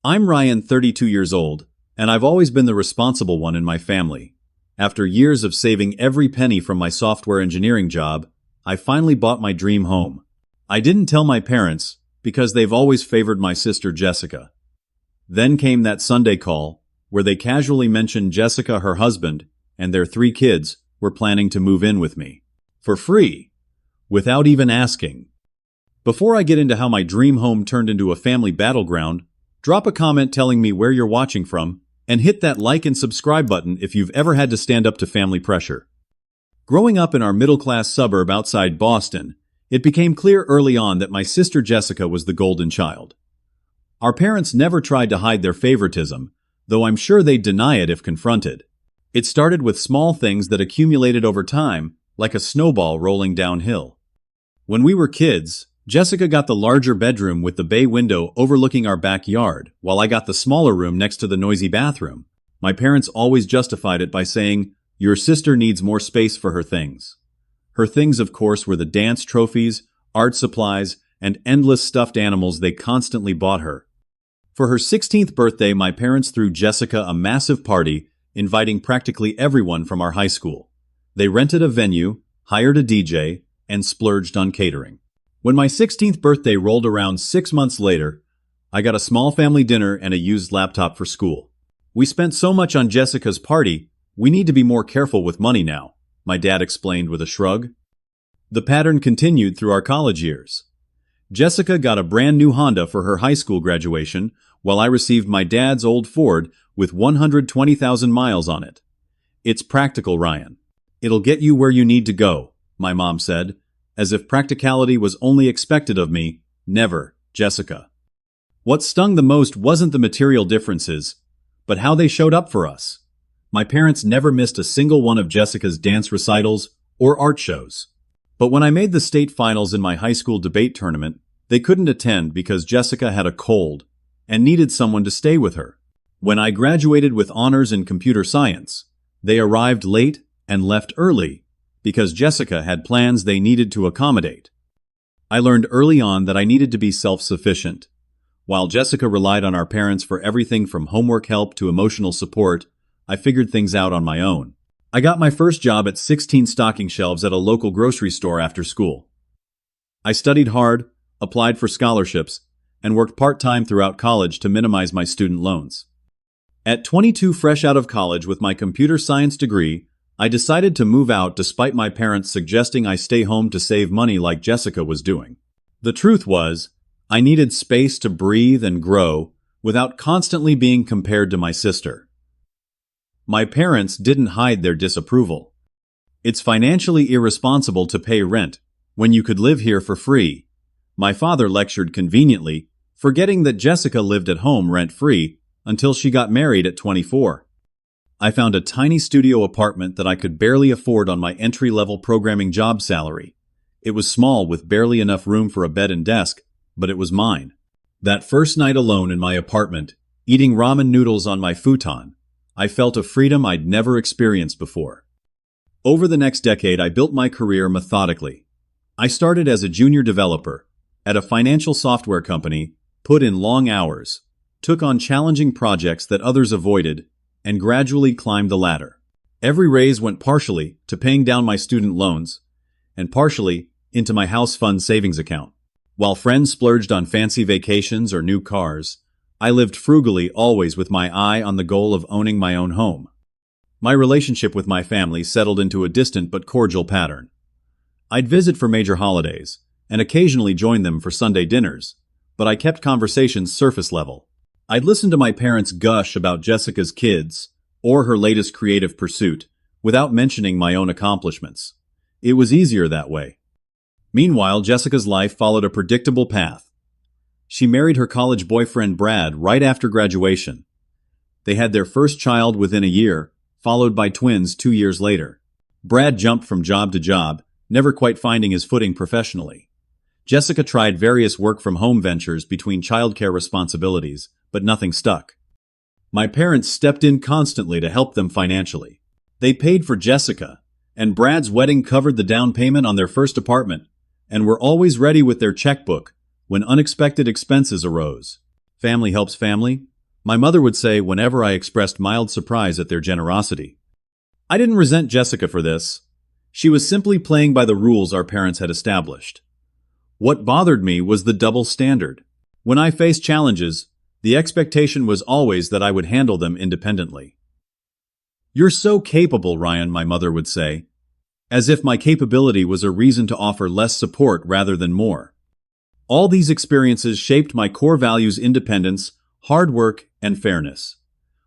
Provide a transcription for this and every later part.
I'm Ryan, 32 years old, and I've always been the responsible one in my family. After years of saving every penny from my software engineering job, I finally bought my dream home. I didn't tell my parents because they've always favored my sister Jessica. Then came that Sunday call, where they casually mentioned Jessica, her husband, and their 3 kids were planning to move in with me. For free. Without even asking. Before I get into how my dream home turned into a family battleground, drop a comment telling me where you're watching from, and hit that like and subscribe button if you've ever had to stand up to family pressure. Growing up in our middle-class suburb outside Boston, it became clear early on that my sister Jessica was the golden child. Our parents never tried to hide their favoritism, though I'm sure they'd deny it if confronted. It started with small things that accumulated over time, like a snowball rolling downhill. When we were kids, Jessica got the larger bedroom with the bay window overlooking our backyard, while I got the smaller room next to the noisy bathroom. My parents always justified it by saying, "Your sister needs more space for her things." Her things, of course, were the dance trophies, art supplies, and endless stuffed animals they constantly bought her. For her 16th birthday, my parents threw Jessica a massive party, inviting practically everyone from our high school. They rented a venue, hired a DJ, and splurged on catering. When my 16th birthday rolled around 6 months later, I got a small family dinner and a used laptop for school. "We spent so much on Jessica's party, we need to be more careful with money now," my dad explained with a shrug. The pattern continued through our college years. Jessica got a brand new Honda for her high school graduation, while I received my dad's old Ford with 120,000 miles on it. "It's practical, Ryan. It'll get you where you need to go," my mom said, as if practicality was only expected of me. Never, Jessica. What stung the most wasn't the material differences, but how they showed up for us. My parents never missed a single one of Jessica's dance recitals or art shows. But when I made the state finals in my high school debate tournament, they couldn't attend because Jessica had a cold and needed someone to stay with her. When I graduated with honors in computer science, they arrived late and left early because Jessica had plans they needed to accommodate. I learned early on that I needed to be self-sufficient. While Jessica relied on our parents for everything from homework help to emotional support, I figured things out on my own. I got my first job at 16 stocking shelves at a local grocery store after school. I studied hard, applied for scholarships, and worked part-time throughout college to minimize my student loans. At 22, fresh out of college with my computer science degree, I decided to move out despite my parents suggesting I stay home to save money like Jessica was doing. The truth was, I needed space to breathe and grow without constantly being compared to my sister. My parents didn't hide their disapproval. "It's financially irresponsible to pay rent when you could live here for free," my father lectured conveniently, forgetting that Jessica lived at home rent-free until she got married at 24. I found a tiny studio apartment that I could barely afford on my entry-level programming job salary. It was small with barely enough room for a bed and desk, but it was mine. That first night alone in my apartment, eating ramen noodles on my futon, I felt a freedom I'd never experienced before. Over the next decade, I built my career methodically. I started as a junior developer at a financial software company, put in long hours, took on challenging projects that others avoided, and gradually climbed the ladder. Every raise went partially to paying down my student loans, and partially into my house fund savings account. While friends splurged on fancy vacations or new cars, I lived frugally, always with my eye on the goal of owning my own home. My relationship with my family settled into a distant but cordial pattern. I'd visit for major holidays, and occasionally join them for Sunday dinners, but I kept conversations surface level. I'd listen to my parents gush about Jessica's kids or her latest creative pursuit without mentioning my own accomplishments. It was easier that way. Meanwhile, Jessica's life followed a predictable path. She married her college boyfriend Brad right after graduation. They had their first child within a year, followed by twins 2 years later. Brad jumped from job to job, never quite finding his footing professionally. Jessica tried various work-from-home ventures between childcare responsibilities, but nothing stuck. My parents stepped in constantly to help them financially. They paid for Jessica, and Brad's wedding covered the down payment on their first apartment, and were always ready with their checkbook when unexpected expenses arose. Family helps family, my mother would say whenever I expressed mild surprise at their generosity. I didn't resent Jessica for this. She was simply playing by the rules our parents had established. What bothered me was the double standard. When I faced challenges, the expectation was always that I would handle them independently. "You're so capable, Ryan," my mother would say, as if my capability was a reason to offer less support rather than more. All these experiences shaped my core values: independence, hard work, and fairness.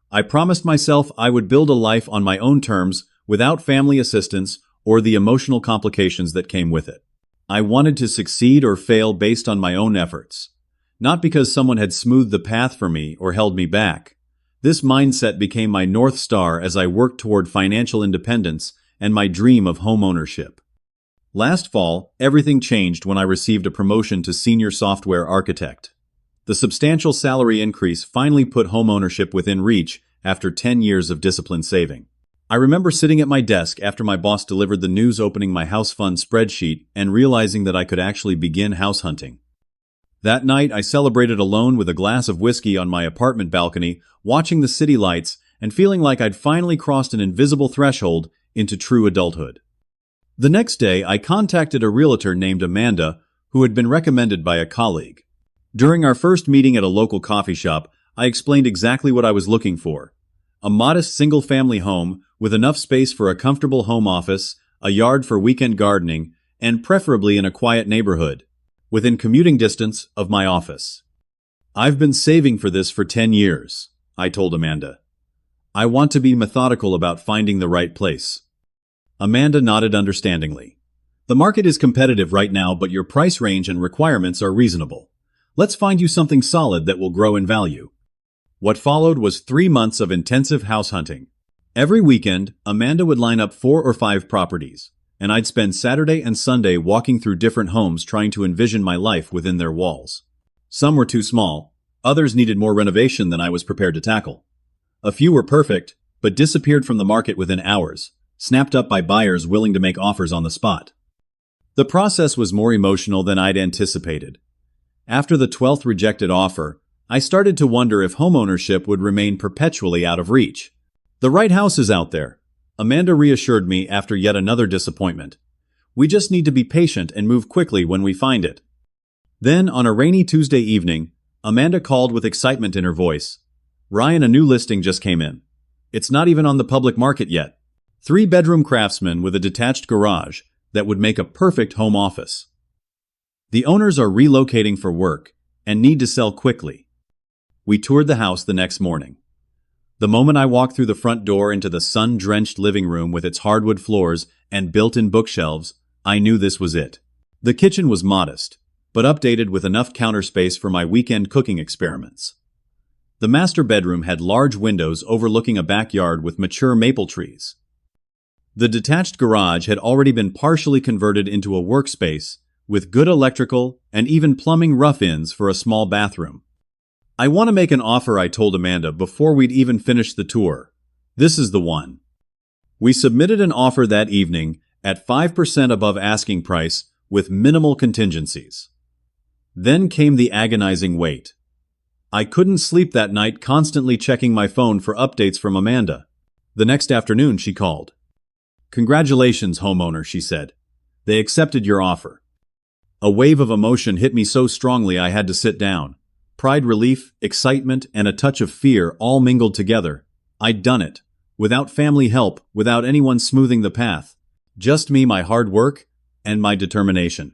I promised myself I would build a life on my own terms, without family assistance or the emotional complications that came with it. I wanted to succeed or fail based on my own efforts, not because someone had smoothed the path for me or held me back. This mindset became my North Star as I worked toward financial independence and my dream of home ownership. Last fall, everything changed when I received a promotion to senior software architect. The substantial salary increase finally put home ownership within reach after 10 years of disciplined saving. I remember sitting at my desk after my boss delivered the news, opening my house fund spreadsheet and realizing that I could actually begin house hunting. That night, I celebrated alone with a glass of whiskey on my apartment balcony, watching the city lights and feeling like I'd finally crossed an invisible threshold into true adulthood. The next day, I contacted a realtor named Amanda, who had been recommended by a colleague. During our first meeting at a local coffee shop, I explained exactly what I was looking for: a modest single-family home with enough space for a comfortable home office, a yard for weekend gardening, and preferably in a quiet neighborhood, within commuting distance of my office. "I've been saving for this for 10 years, I told Amanda. "I want to be methodical about finding the right place." Amanda nodded understandingly. "The market is competitive right now, but your price range and requirements are reasonable. Let's find you something solid that will grow in value." What followed was 3 months of intensive house hunting. Every weekend, Amanda would line up 4 or 5 properties, and I'd spend Saturday and Sunday walking through different homes trying to envision my life within their walls. Some were too small, others needed more renovation than I was prepared to tackle. A few were perfect, but disappeared from the market within hours, snapped up by buyers willing to make offers on the spot. The process was more emotional than I'd anticipated. After the 12th rejected offer, I started to wonder if homeownership would remain perpetually out of reach. "The right house is out there," Amanda reassured me after yet another disappointment. "We just need to be patient and move quickly when we find it." Then, on a rainy Tuesday evening, Amanda called with excitement in her voice. "Ryan, a new listing just came in. It's not even on the public market yet. 3-bedroom craftsman with a detached garage that would make a perfect home office. The owners are relocating for work and need to sell quickly." We toured the house the next morning. The moment I walked through the front door into the sun-drenched living room with its hardwood floors and built-in bookshelves, I knew this was it. The kitchen was modest, but updated with enough counter space for my weekend cooking experiments. The master bedroom had large windows overlooking a backyard with mature maple trees. The detached garage had already been partially converted into a workspace, with good electrical and even plumbing rough-ins for a small bathroom. "I want to make an offer," I told Amanda before we'd even finished the tour. "This is the one." We submitted an offer that evening at 5% above asking price with minimal contingencies. Then came the agonizing wait. I couldn't sleep that night, constantly checking my phone for updates from Amanda. The next afternoon she called. "Congratulations, homeowner," she said. "They accepted your offer." A wave of emotion hit me so strongly I had to sit down. Pride, relief, excitement, and a touch of fear all mingled together. I'd done it. Without family help, without anyone smoothing the path. Just me, my hard work, and my determination.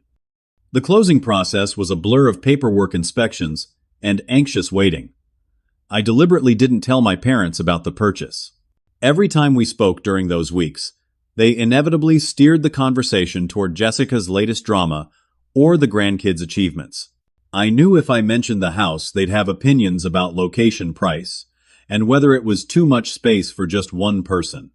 The closing process was a blur of paperwork inspections and anxious waiting. I deliberately didn't tell my parents about the purchase. Every time we spoke during those weeks, they inevitably steered the conversation toward Jessica's latest drama or the grandkids' achievements. I knew if I mentioned the house, they'd have opinions about location, price, and whether it was too much space for just one person.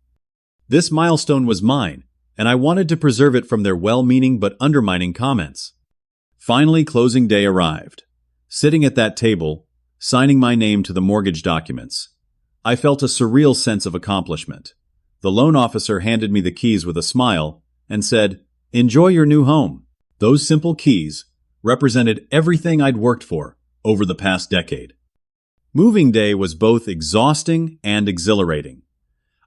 This milestone was mine, and I wanted to preserve it from their well-meaning but undermining comments. Finally, closing day arrived. Sitting at that table, signing my name to the mortgage documents, I felt a surreal sense of accomplishment. The loan officer handed me the keys with a smile and said, "Enjoy your new home." Those simple keys represented everything I'd worked for over the past decade. Moving day was both exhausting and exhilarating.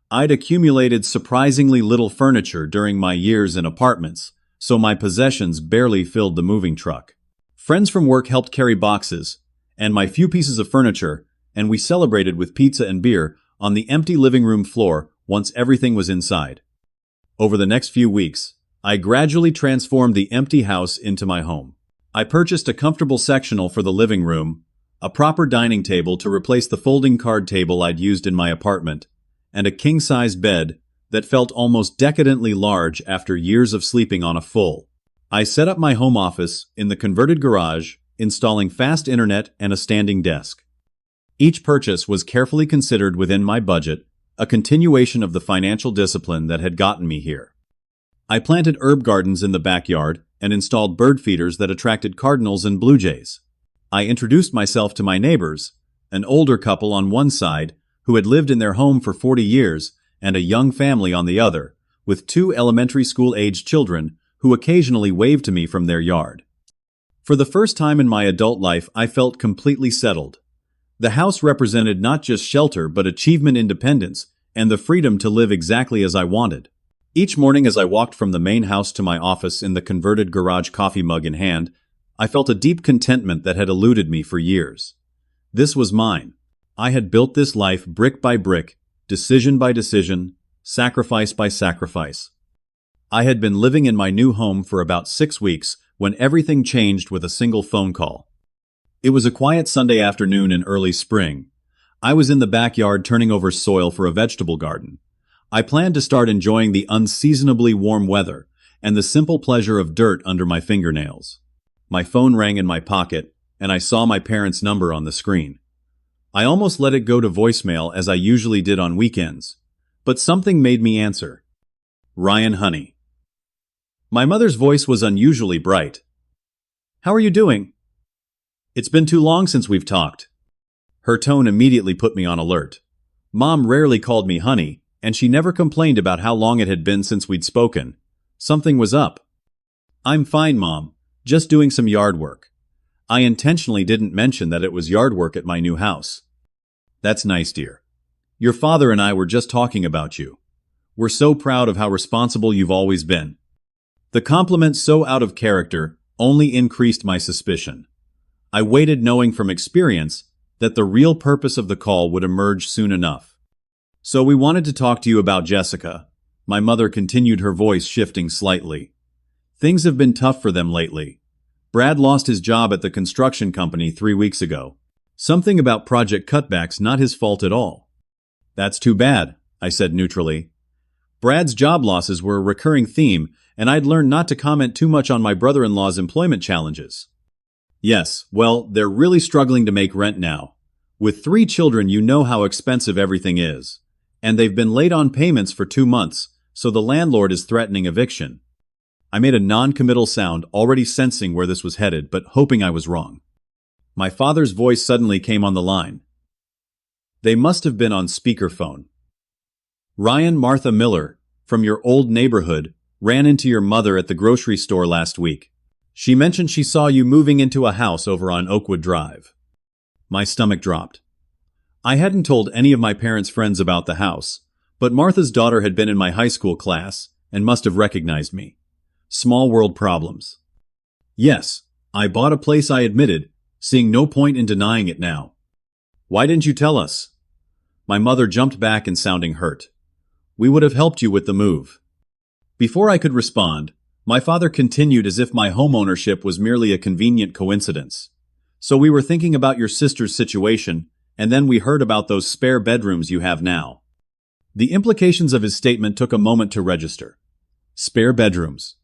I'd accumulated surprisingly little furniture during my years in apartments, so my possessions barely filled the moving truck. Friends from work helped carry boxes, and my few pieces of furniture, and we celebrated with pizza and beer on the empty living room floor once everything was inside. Over the next few weeks, I gradually transformed the empty house into my home. I purchased a comfortable sectional for the living room, a proper dining table to replace the folding card table I'd used in my apartment, and a king-size bed that felt almost decadently large after years of sleeping on a full. I set up my home office in the converted garage, installing fast internet and a standing desk. Each purchase was carefully considered within my budget, a continuation of the financial discipline that had gotten me here. I planted herb gardens in the backyard and installed bird feeders that attracted cardinals and blue jays. I introduced myself to my neighbors, an older couple on one side who had lived in their home for 40 years and a young family on the other, with 2 elementary school-aged children who occasionally waved to me from their yard. For the first time in my adult life, I felt completely settled. The house represented not just shelter but achievement, independence, and the freedom to live exactly as I wanted. Each morning as I walked from the main house to my office in the converted garage, coffee mug in hand, I felt a deep contentment that had eluded me for years. This was mine. I had built this life brick by brick, decision by decision, sacrifice by sacrifice. I had been living in my new home for about 6 weeks when everything changed with a single phone call. It was a quiet Sunday afternoon in early spring. I was in the backyard turning over soil for a vegetable garden. I planned to start enjoying the unseasonably warm weather and the simple pleasure of dirt under my fingernails. My phone rang in my pocket, and I saw my parents' number on the screen. I almost let it go to voicemail as I usually did on weekends, but something made me answer. Ryan, honey. My mother's voice was unusually bright. How are you doing? It's been too long since we've talked. Her tone immediately put me on alert. Mom rarely called me honey, and she never complained about how long it had been since we'd spoken. Something was up. I'm fine, Mom. Just doing some yard work. I intentionally didn't mention that it was yard work at my new house. That's nice, dear. Your father and I were just talking about you. We're so proud of how responsible you've always been. The compliment, so out of character, only increased my suspicion. I waited, knowing from experience that the real purpose of the call would emerge soon enough. So we wanted to talk to you about Jessica. My mother continued, her voice shifting slightly. Things have been tough for them lately. Brad lost his job at the construction company 3 weeks ago. Something about project cutbacks, not his fault at all. That's too bad, I said neutrally. Brad's job losses were a recurring theme, and I'd learned not to comment too much on my brother-in-law's employment challenges. Yes, well, they're really struggling to make rent now. With 3 children, you know how expensive everything is. And they've been late on payments for 2 months, so the landlord is threatening eviction. I made a non-committal sound, already sensing where this was headed, but hoping I was wrong. My father's voice suddenly came on the line. They must have been on speakerphone. Ryan, Martha Miller, from your old neighborhood, ran into your mother at the grocery store last week. She mentioned she saw you moving into a house over on Oakwood Drive. My stomach dropped. I hadn't told any of my parents' friends about the house, but Martha's daughter had been in my high school class and must have recognized me. Small world problems. Yes, I bought a place, I admitted, seeing no point in denying it now. Why didn't you tell us? My mother jumped back and sounding hurt. We would have helped you with the move. Before I could respond, my father continued as if my home ownership was merely a convenient coincidence. So we were thinking about your sister's situation, and then we heard about those spare bedrooms you have now. The implications of his statement took a moment to register. Spare bedrooms.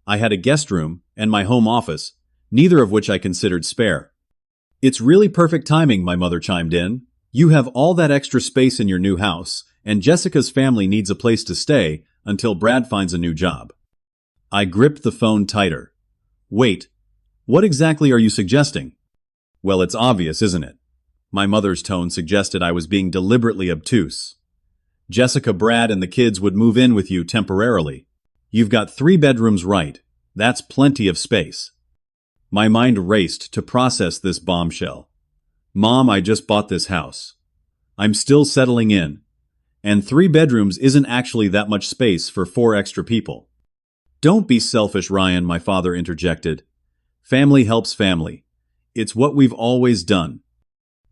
I had a guest room and my home office, neither of which I considered spare. It's really perfect timing, my mother chimed in. You have all that extra space in your new house, and Jessica's family needs a place to stay until Brad finds a new job. I gripped the phone tighter. Wait, what exactly are you suggesting? Well, it's obvious, isn't it? My mother's tone suggested I was being deliberately obtuse. Jessica, Brad, and the kids would move in with you temporarily. You've got 3 bedrooms, right? That's plenty of space. My mind raced to process this bombshell. Mom, I just bought this house. I'm still settling in. And 3 bedrooms isn't actually that much space for 4 extra people. Don't be selfish, Ryan, my father interjected. Family helps family. It's what we've always done.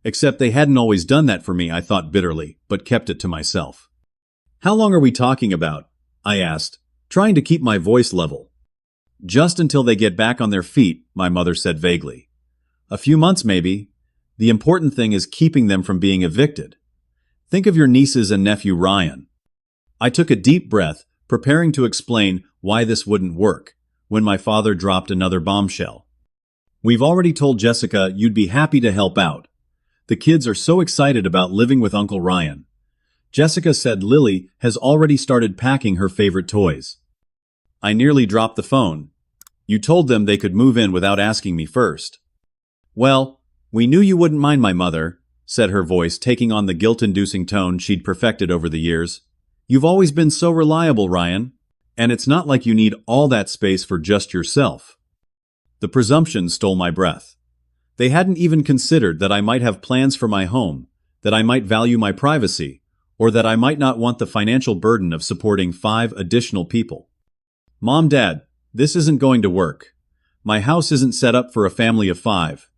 Except they hadn't always done that for me, I thought bitterly, but kept it to myself. How long are we talking about? I asked, trying to keep my voice level. Just until they get back on their feet, my mother said vaguely. A few months maybe. The important thing is keeping them from being evicted. Think of your nieces and nephew Ryan. I took a deep breath, preparing to explain why this wouldn't work, when my father dropped another bombshell. We've already told Jessica you'd be happy to help out. The kids are so excited about living with Uncle Ryan. Jessica said Lily has already started packing her favorite toys. I nearly dropped the phone. You told them they could move in without asking me first. Well, we knew you wouldn't mind, my mother, said her voice, taking on the guilt-inducing tone she'd perfected over the years. You've always been so reliable, Ryan. And it's not like you need all that space for just yourself. The presumption stole my breath. They hadn't even considered that I might have plans for my home, that I might value my privacy, or that I might not want the financial burden of supporting 5 additional people. Mom, Dad, this isn't going to work. My house isn't set up for a family of 5.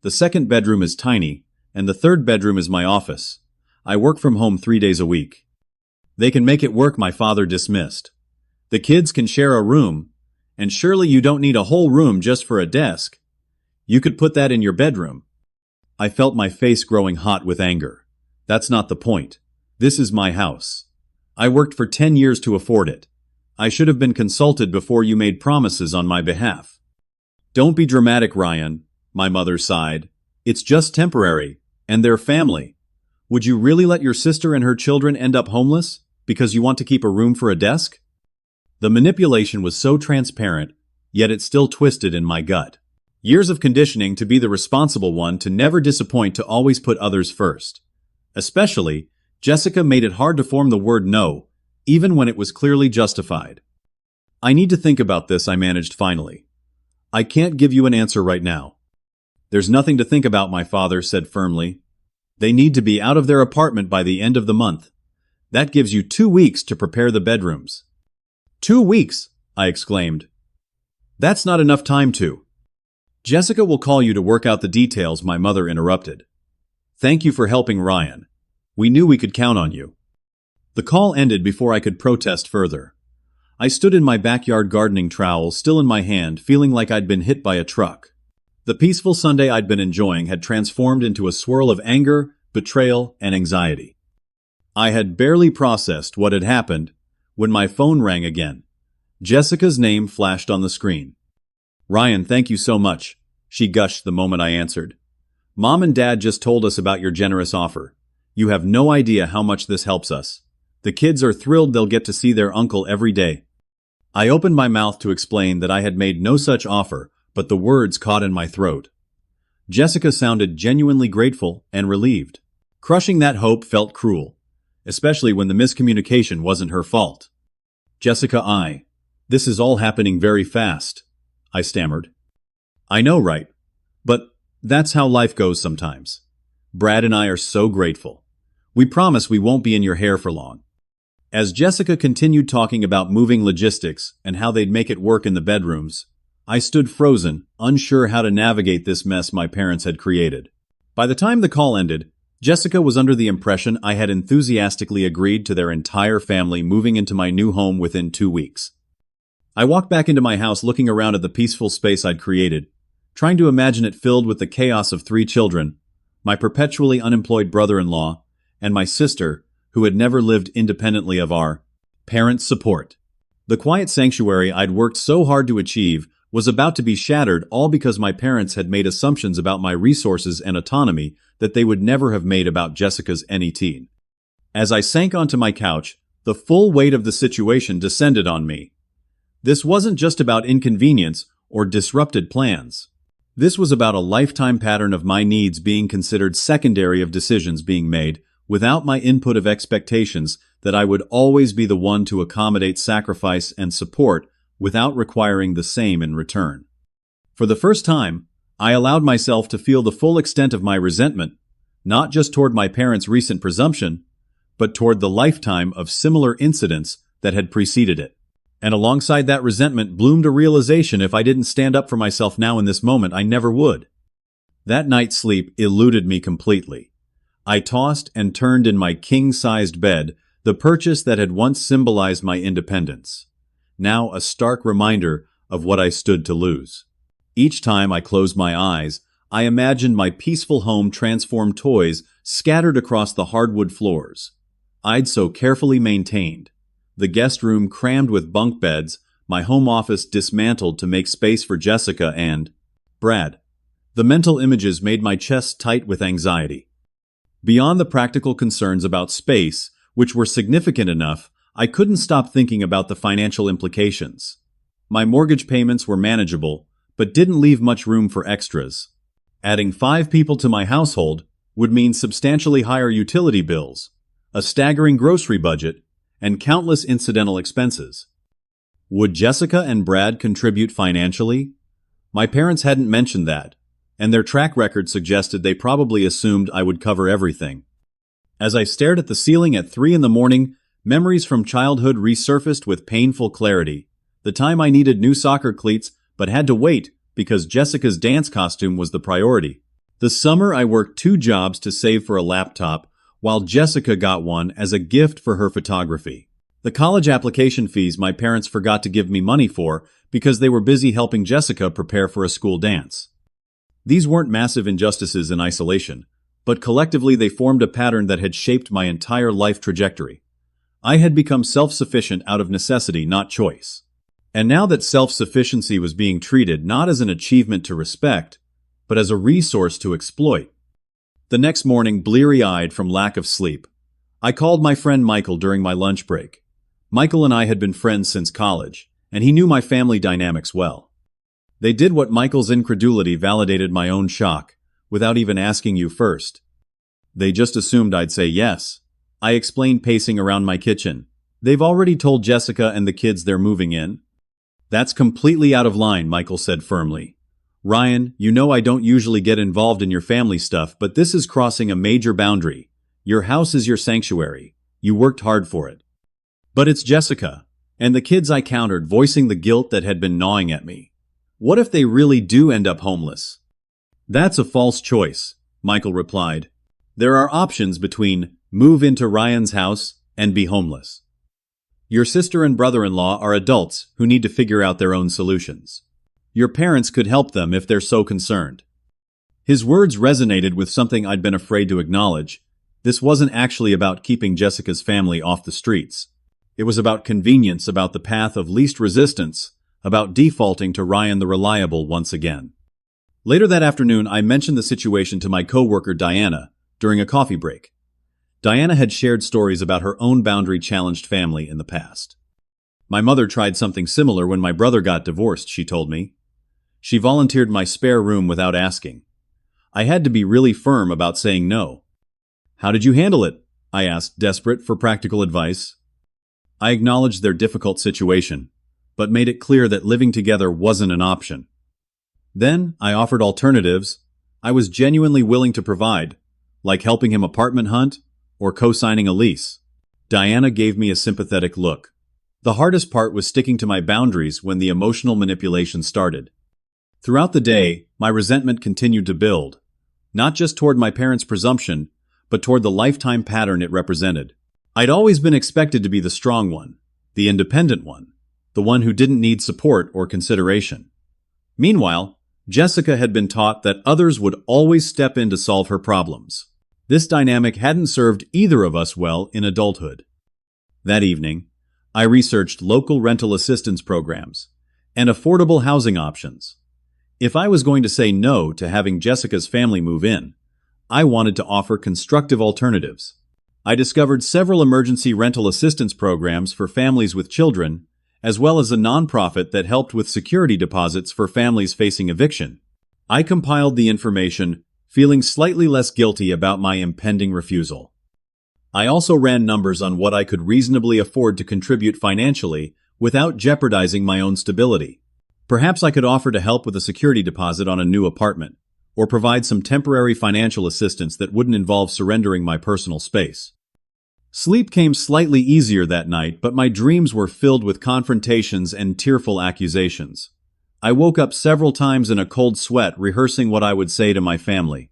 The 2nd bedroom is tiny, and the 3rd bedroom is my office. I work from home 3 days a week. They can make it work, my father dismissed. The kids can share a room, and surely you don't need a whole room just for a desk. You could put that in your bedroom. I felt my face growing hot with anger. That's not the point. This is my house. I worked for 10 years to afford it. I should have been consulted before you made promises on my behalf. Don't be dramatic, Ryan, my mother sighed. It's just temporary, and they're family. Would you really let your sister and her children end up homeless because you want to keep a room for a desk? The manipulation was so transparent, yet it still twisted in my gut. Years of conditioning to be the responsible one, to never disappoint, to always put others first. Especially, Jessica made it hard to form the word no, even when it was clearly justified. I need to think about this, I managed finally. I can't give you an answer right now. There's nothing to think about, my father said firmly. They need to be out of their apartment by the end of the month. That gives you 2 weeks to prepare the bedrooms. 2 weeks, I exclaimed. That's not enough time to. Jessica will call you to work out the details, my mother interrupted. Thank you for helping, Ryan. We knew we could count on you. The call ended before I could protest further. I stood in my backyard, gardening trowel still in my hand, feeling like I'd been hit by a truck. The peaceful Sunday I'd been enjoying had transformed into a swirl of anger, betrayal, and anxiety. I had barely processed what had happened when my phone rang again. Jessica's name flashed on the screen. Ryan, thank you so much, she gushed the moment I answered. Mom and Dad just told us about your generous offer. You have no idea how much this helps us. The kids are thrilled they'll get to see their uncle every day. I opened my mouth to explain that I had made no such offer, but the words caught in my throat. Jessica sounded genuinely grateful and relieved. Crushing that hope felt cruel, especially when the miscommunication wasn't her fault. Jessica, this is all happening very fast, I stammered. I know, right? But that's how life goes sometimes. Brad and I are so grateful. We promise we won't be in your hair for long. As Jessica continued talking about moving logistics and how they'd make it work in the bedrooms, I stood frozen, unsure how to navigate this mess my parents had created. By the time the call ended, Jessica was under the impression I had enthusiastically agreed to their entire family moving into my new home within 2 weeks. I walked back into my house, looking around at the peaceful space I'd created, trying to imagine it filled with the chaos of 3 children, my perpetually unemployed brother-in-law, and my sister, who had never lived independently of our parents' support. The quiet sanctuary I'd worked so hard to achieve was about to be shattered, all because my parents had made assumptions about my resources and autonomy that they would never have made about Jessica's any teen. As I sank onto my couch, the full weight of the situation descended on me. This wasn't just about inconvenience or disrupted plans. This was about a lifetime pattern of my needs being considered secondary, of decisions being made without my input, of expectations that I would always be the one to accommodate, sacrifice, and support without requiring the same in return. For the first time, I allowed myself to feel the full extent of my resentment, not just toward my parents' recent presumption, but toward the lifetime of similar incidents that had preceded it. And alongside that resentment bloomed a realization if I didn't stand up for myself now in this moment, I never would. That night's sleep eluded me completely. I tossed and turned in my king-sized bed, the purchase that had once symbolized my independence. Now a stark reminder of what I stood to lose. Each time I closed my eyes, I imagined my peaceful home transformed toys scattered across the hardwood floors I'd so carefully maintained. The guest room crammed with bunk beds, my home office dismantled to make space for Jessica and Brad. The mental images made my chest tight with anxiety. Beyond the practical concerns about space, which were significant enough, I couldn't stop thinking about the financial implications. My mortgage payments were manageable, but didn't leave much room for extras. Adding 5 people to my household would mean substantially higher utility bills, a staggering grocery budget, and countless incidental expenses. Would Jessica and Brad contribute financially? My parents hadn't mentioned that, and their track record suggested they probably assumed I would cover everything. As I stared at the ceiling at 3 in the morning, memories from childhood resurfaced with painful clarity. The time I needed new soccer cleats but had to wait because Jessica's dance costume was the priority. The summer I worked 2 jobs to save for a laptop, while Jessica got one as a gift for her photography. The college application fees my parents forgot to give me money for because they were busy helping Jessica prepare for a school dance. These weren't massive injustices in isolation, but collectively they formed a pattern that had shaped my entire life trajectory. I had become self-sufficient out of necessity, not choice. And now that self-sufficiency was being treated not as an achievement to respect, but as a resource to exploit. The next morning, bleary-eyed from lack of sleep, I called my friend Michael during my lunch break. Michael and I had been friends since college, and he knew my family dynamics well. They did what Michael's incredulity validated my own shock, without even asking you first. They just assumed I'd say yes. I explained, pacing around my kitchen. They've already told Jessica and the kids they're moving in. That's completely out of line, Michael said firmly. Ryan, you know I don't usually get involved in your family stuff, but this is crossing a major boundary. Your house is your sanctuary. You worked hard for it. But it's Jessica, and the kids, I countered, voicing the guilt that had been gnawing at me. What if they really do end up homeless? That's a false choice, Michael replied. There are options between move into Ryan's house and be homeless. Your sister and brother-in-law are adults who need to figure out their own solutions. Your parents could help them if they're so concerned. His words resonated with something I'd been afraid to acknowledge. This wasn't actually about keeping Jessica's family off the streets. It was about convenience, about the path of least resistance, about defaulting to Ryan the Reliable once again. Later that afternoon, I mentioned the situation to my coworker Diana during a coffee break. Diana had shared stories about her own boundary-challenged family in the past. My mother tried something similar when my brother got divorced, she told me. She volunteered my spare room without asking. I had to be really firm about saying no. How did you handle it? I asked, desperate for practical advice. I acknowledged their difficult situation, but made it clear that living together wasn't an option. Then I offered alternatives I was genuinely willing to provide, like helping him apartment hunt or co-signing a lease. Diana gave me a sympathetic look. The hardest part was sticking to my boundaries when the emotional manipulation started. Throughout the day, my resentment continued to build, not just toward my parents' presumption, but toward the lifetime pattern it represented. I'd always been expected to be the strong one, the independent one, the one who didn't need support or consideration. Meanwhile, Jessica had been taught that others would always step in to solve her problems. This dynamic hadn't served either of us well in adulthood. That evening, I researched local rental assistance programs and affordable housing options. If I was going to say no to having Jessica's family move in, I wanted to offer constructive alternatives. I discovered several emergency rental assistance programs for families with children, as well as a nonprofit that helped with security deposits for families facing eviction. I compiled the information, feeling slightly less guilty about my impending refusal. I also ran numbers on what I could reasonably afford to contribute financially without jeopardizing my own stability. Perhaps I could offer to help with a security deposit on a new apartment, or provide some temporary financial assistance that wouldn't involve surrendering my personal space. Sleep came slightly easier that night, but my dreams were filled with confrontations and tearful accusations. I woke up several times in a cold sweat, rehearsing what I would say to my family.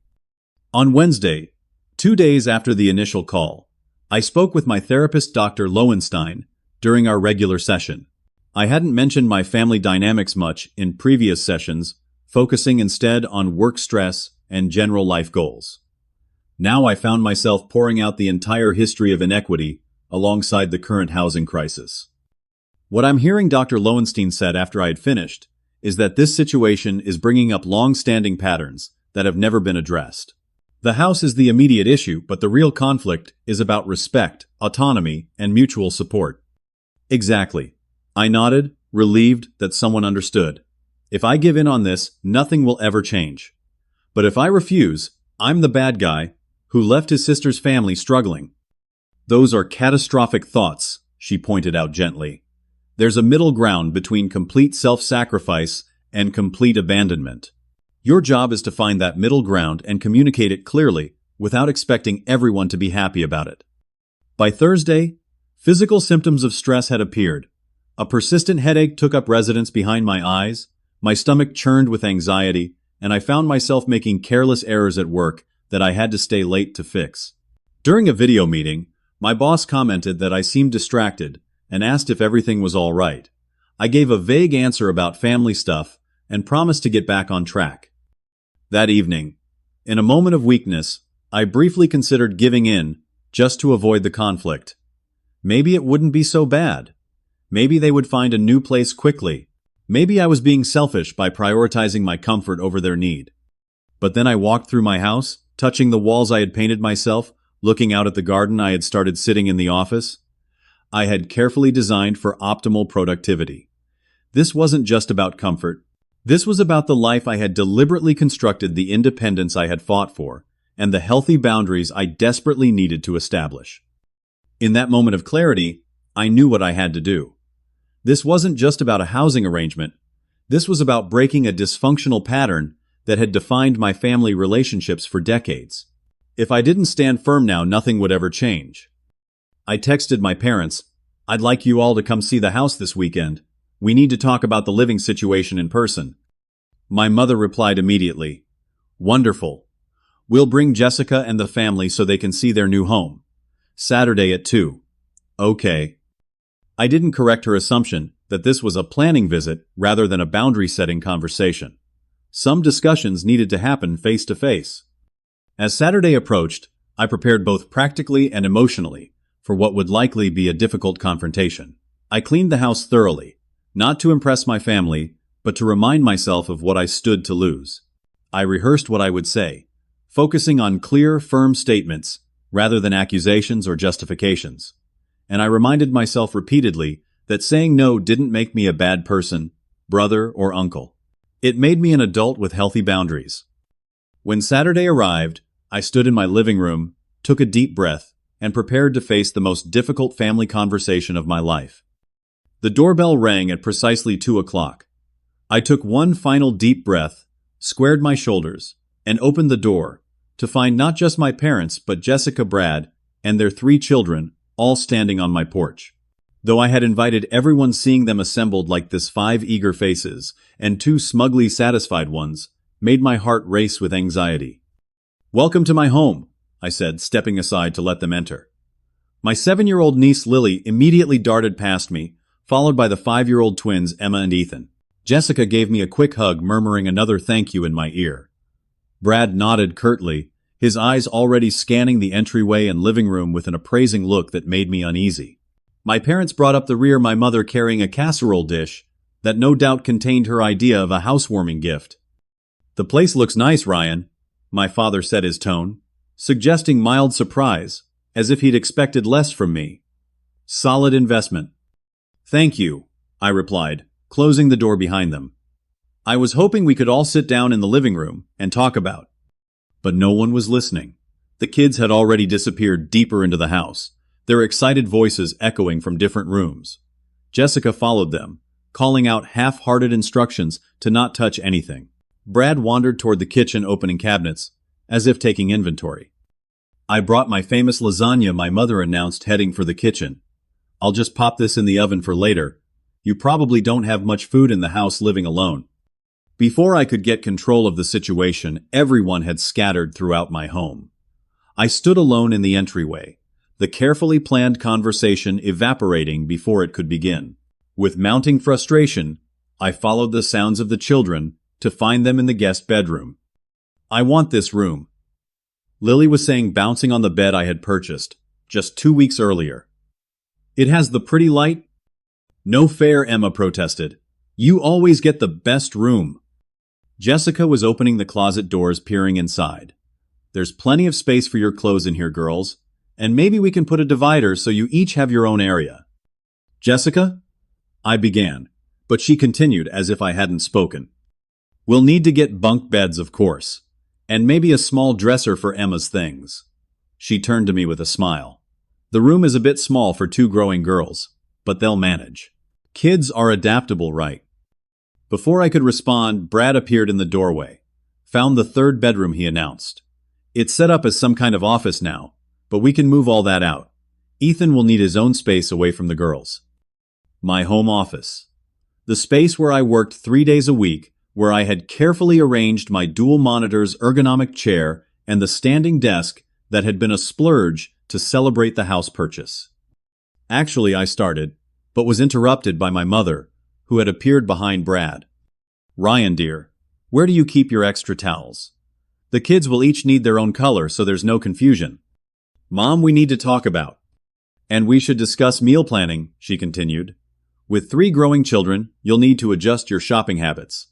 On Wednesday, 2 days after the initial call, I spoke with my therapist, Dr. Lowenstein, during our regular session. I hadn't mentioned my family dynamics much in previous sessions, focusing instead on work stress and general life goals. Now I found myself pouring out the entire history of inequity alongside the current housing crisis. What I'm hearing, Dr. Lowenstein said after I had finished, is that this situation is bringing up long-standing patterns that have never been addressed. The house is the immediate issue, but the real conflict is about respect, autonomy, and mutual support. Exactly. I nodded, relieved that someone understood. If I give in on this, nothing will ever change. But if I refuse, I'm the bad guy who left his sister's family struggling. Those are catastrophic thoughts, she pointed out gently. There's a middle ground between complete self-sacrifice and complete abandonment. Your job is to find that middle ground and communicate it clearly without expecting everyone to be happy about it. By Thursday, physical symptoms of stress had appeared. A persistent headache took up residence behind my eyes, my stomach churned with anxiety, and I found myself making careless errors at work that I had to stay late to fix. During a video meeting, my boss commented that I seemed distracted and asked if everything was all right. I gave a vague answer about family stuff and promised to get back on track. That evening, in a moment of weakness, I briefly considered giving in just to avoid the conflict. Maybe it wouldn't be so bad. Maybe they would find a new place quickly. Maybe I was being selfish by prioritizing my comfort over their need. But then I walked through my house, touching the walls I had painted myself, looking out at the garden I had started sitting in the office. I had carefully designed for optimal productivity. This wasn't just about comfort. This was about the life I had deliberately constructed, the independence I had fought for, and the healthy boundaries I desperately needed to establish. In that moment of clarity, I knew what I had to do. This wasn't just about a housing arrangement. This was about breaking a dysfunctional pattern that had defined my family relationships for decades. If I didn't stand firm now, nothing would ever change. I texted my parents, "I'd like you all to come see the house this weekend. We need to talk about the living situation in person." My mother replied immediately, "Wonderful. We'll bring Jessica and the family so they can see their new home. Saturday at 2. Okay." I didn't correct her assumption that this was a planning visit rather than a boundary-setting conversation. Some discussions needed to happen face-to-face. As Saturday approached, I prepared both practically and emotionally for what would likely be a difficult confrontation. I cleaned the house thoroughly, not to impress my family, but to remind myself of what I stood to lose. I rehearsed what I would say, focusing on clear, firm statements rather than accusations or justifications. And I reminded myself repeatedly that saying no didn't make me a bad person, brother, or uncle. It made me an adult with healthy boundaries. When Saturday arrived, I stood in my living room, took a deep breath, and prepared to face the most difficult family conversation of my life. The doorbell rang at precisely 2 o'clock. I took one final deep breath, squared my shoulders, and opened the door to find not just my parents but Jessica, Brad, and their 3 children, all standing on my porch. Though I had invited everyone, seeing them assembled like this, 5 eager faces and 2 smugly satisfied ones, made my heart race with anxiety. "Welcome to my home," I said, stepping aside to let them enter. My 7-year-old niece Lily immediately darted past me, followed by the 5-year-old twins Emma and Ethan. Jessica gave me a quick hug, murmuring another thank you in my ear. Brad nodded curtly, his eyes already scanning the entryway and living room with an appraising look that made me uneasy. My parents brought up the rear, my mother carrying a casserole dish that no doubt contained her idea of a housewarming gift. "The place looks nice, Ryan," my father said, his tone suggesting mild surprise, as if he'd expected less from me. "Solid investment." "Thank you," I replied, closing the door behind them. I was hoping we could all sit down in the living room and talk about. But no one was listening. The kids had already disappeared deeper into the house, their excited voices echoing from different rooms. Jessica followed them, calling out half-hearted instructions to not touch anything. Brad wandered toward the kitchen, opening cabinets, as if taking inventory. I brought my famous lasagna, my mother announced, heading for the kitchen. I'll just pop this in the oven for later. You probably don't have much food in the house living alone. Before I could get control of the situation, everyone had scattered throughout my home. I stood alone in the entryway, the carefully planned conversation evaporating before it could begin. With mounting frustration, I followed the sounds of the children to find them in the guest bedroom. I want this room, Lily was saying, bouncing on the bed I had purchased just 2 weeks earlier. It has the pretty light. No fair, Emma protested. You always get the best room. Jessica was opening the closet doors, peering inside. There's plenty of space for your clothes in here, girls, and maybe we can put a divider so you each have your own area. Jessica? I began, but she continued as if I hadn't spoken. We'll need to get bunk beds, of course, and maybe a small dresser for Emma's things. She turned to me with a smile. The room is a bit small for 2 growing girls, but they'll manage. Kids are adaptable, right? Before I could respond, Brad appeared in the doorway. Found the 3rd bedroom, he announced. It's set up as some kind of office now, but we can move all that out. Ethan will need his own space away from the girls. My home office. The space where I worked 3 days a week, where I had carefully arranged my dual monitors, ergonomic chair, and the standing desk that had been a splurge to celebrate the house purchase. Actually, I started, but was interrupted by my mother, who had appeared behind Brad. Ryan, dear, where do you keep your extra towels? The kids will each need their own color, so there's no confusion. Mom, we need to talk about. And we should discuss meal planning, she continued. With 3 growing children, you'll need to adjust your shopping habits.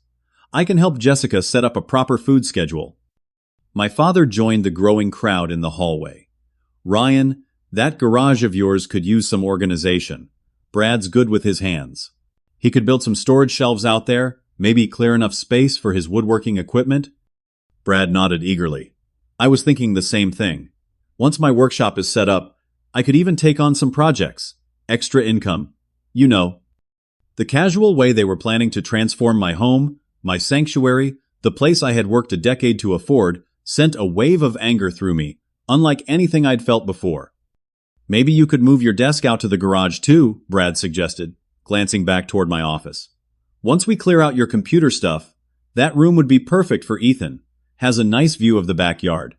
I can help Jessica set up a proper food schedule. My father joined the growing crowd in the hallway. Ryan, that garage of yours could use some organization. Brad's good with his hands. He could build some storage shelves out there, maybe clear enough space for his woodworking equipment. Brad nodded eagerly. I was thinking the same thing. Once my workshop is set up, I could even take on some projects. Extra income. You know. The casual way they were planning to transform my home, my sanctuary, the place I had worked a decade to afford, sent a wave of anger through me, unlike anything I'd felt before. Maybe you could move your desk out to the garage too, Brad suggested, glancing back toward my office. Once we clear out your computer stuff, that room would be perfect for Ethan. Has a nice view of the backyard.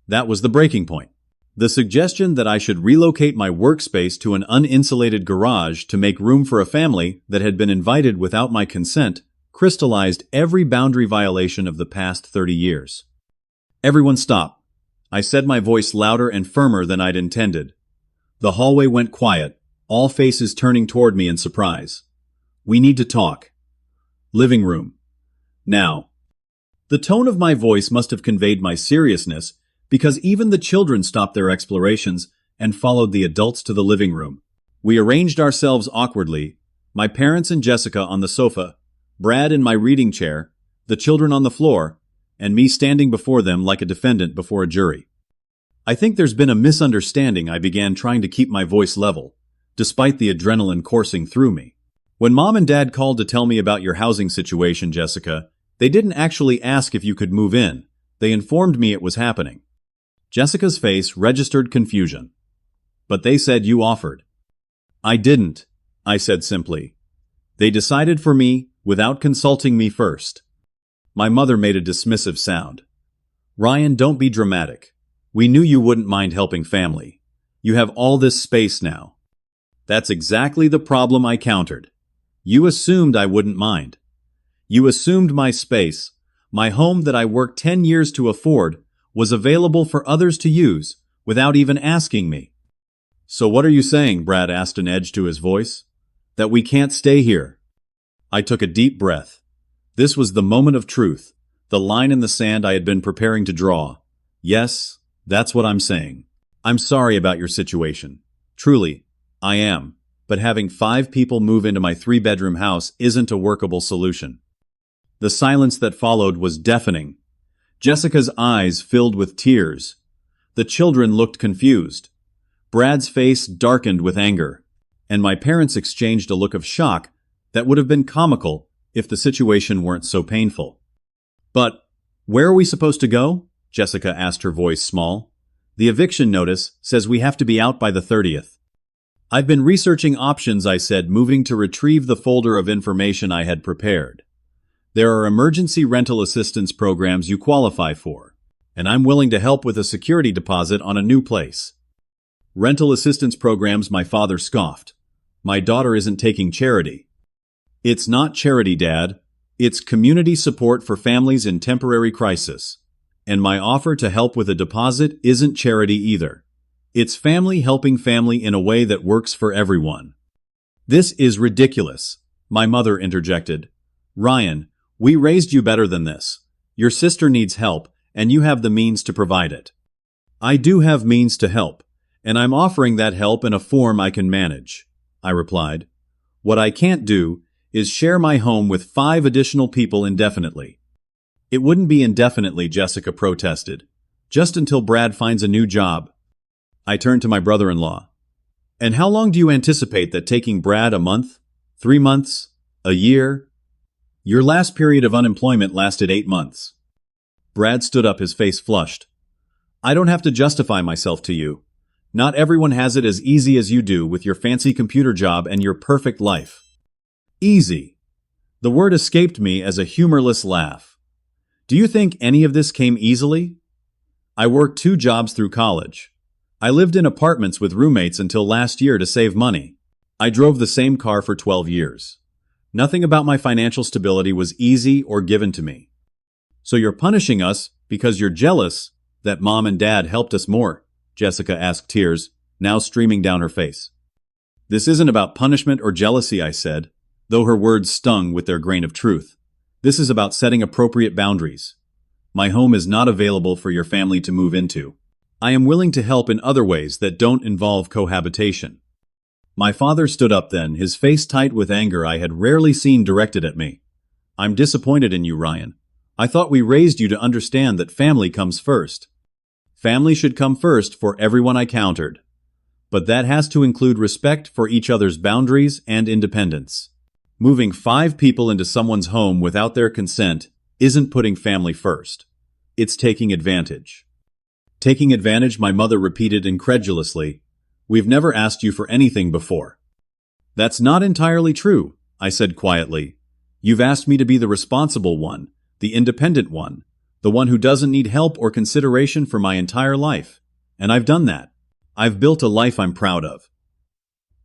That was the breaking point. The suggestion that I should relocate my workspace to an uninsulated garage to make room for a family that had been invited without my consent crystallized every boundary violation of the past 30 years. Everyone stop. I said, my voice louder and firmer than I'd intended. The hallway went quiet, all faces turning toward me in surprise. We need to talk. Living room. Now. The tone of my voice must have conveyed my seriousness, because even the children stopped their explorations and followed the adults to the living room. We arranged ourselves awkwardly, my parents and Jessica on the sofa, Brad in my reading chair, the children on the floor, and me standing before them like a defendant before a jury. I think there's been a misunderstanding. I began, trying to keep my voice level, despite the adrenaline coursing through me. When Mom and Dad called to tell me about your housing situation, Jessica, they didn't actually ask if you could move in. They informed me it was happening. Jessica's face registered confusion. But they said you offered. I didn't, I said simply. They decided for me without consulting me first. My mother made a dismissive sound. Ryan, don't be dramatic. We knew you wouldn't mind helping family. You have all this space now. That's exactly the problem I countered. You assumed I wouldn't mind. You assumed my space, my home that I worked 10 years to afford, was available for others to use without even asking me. So what are you saying? Brad asked, an edge to his voice. That we can't stay here. I took a deep breath. This was the moment of truth, the line in the sand I had been preparing to draw. Yes, that's what I'm saying. I'm sorry about your situation. Truly, I am. But having 5 people move into my 3-bedroom house isn't a workable solution. The silence that followed was deafening. Jessica's eyes filled with tears. The children looked confused. Brad's face darkened with anger, and my parents exchanged a look of shock that would have been comical if the situation weren't so painful. But where are we supposed to go? Jessica asked, her voice small. The eviction notice says we have to be out by the 30th. I've been researching options, I said, moving to retrieve the folder of information I had prepared. There are emergency rental assistance programs you qualify for, and I'm willing to help with a security deposit on a new place. Rental assistance programs, my father scoffed. My daughter isn't taking charity. It's not charity, Dad. It's community support for families in temporary crisis. And my offer to help with a deposit isn't charity either. It's family helping family in a way that works for everyone. This is ridiculous, my mother interjected. Ryan, we raised you better than this. Your sister needs help, and you have the means to provide it. I do have means to help, and I'm offering that help in a form I can manage, I replied. What I can't do is share my home with 5 additional people indefinitely. It wouldn't be indefinitely, Jessica protested. Just until Brad finds a new job. I turned to my brother-in-law. And how long do you anticipate that taking Brad? A month? 3 months? A year? Your last period of unemployment lasted 8 months. Brad stood up, his face flushed. I don't have to justify myself to you. Not everyone has it as easy as you do with your fancy computer job and your perfect life. Easy. The word escaped me as a humorless laugh. Do you think any of this came easily? I worked 2 jobs through college. I lived in apartments with roommates until last year to save money. I drove the same car for 12 years. Nothing about my financial stability was easy or given to me. So you're punishing us because you're jealous that Mom and Dad helped us more? Jessica asked, tears now streaming down her face. This isn't about punishment or jealousy, I said, though her words stung with their grain of truth. This is about setting appropriate boundaries. My home is not available for your family to move into. I am willing to help in other ways that don't involve cohabitation. My father stood up then, his face tight with anger I had rarely seen directed at me. I'm disappointed in you, Ryan. I thought we raised you to understand that family comes first. Family should come first for everyone, I countered. But that has to include respect for each other's boundaries and independence. Moving 5 people into someone's home without their consent isn't putting family first. It's taking advantage. Taking advantage, my mother repeated incredulously. We've never asked you for anything before. That's not entirely true, I said quietly. You've asked me to be the responsible one, the independent one, the one who doesn't need help or consideration for my entire life. And I've done that. I've built a life I'm proud of.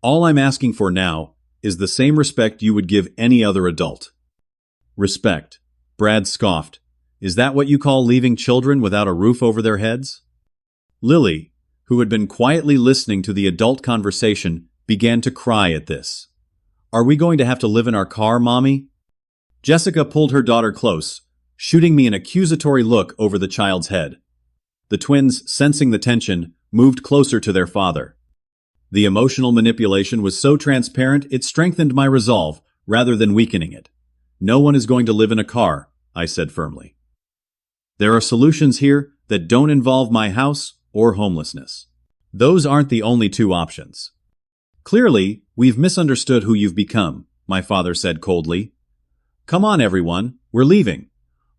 All I'm asking for now is the same respect you would give any other adult. Respect. Brad scoffed. Is that what you call leaving children without a roof over their heads? Lily, who had been quietly listening to the adult conversation, began to cry at this. Are we going to have to live in our car, Mommy? Jessica pulled her daughter close, shooting me an accusatory look over the child's head. The twins, sensing the tension, moved closer to their father. The emotional manipulation was so transparent it strengthened my resolve rather than weakening it. No one is going to live in a car, I said firmly. There are solutions here that don't involve my house or homelessness. Those aren't the only 2 options. Clearly, we've misunderstood who you've become, my father said coldly. Come on, everyone, we're leaving.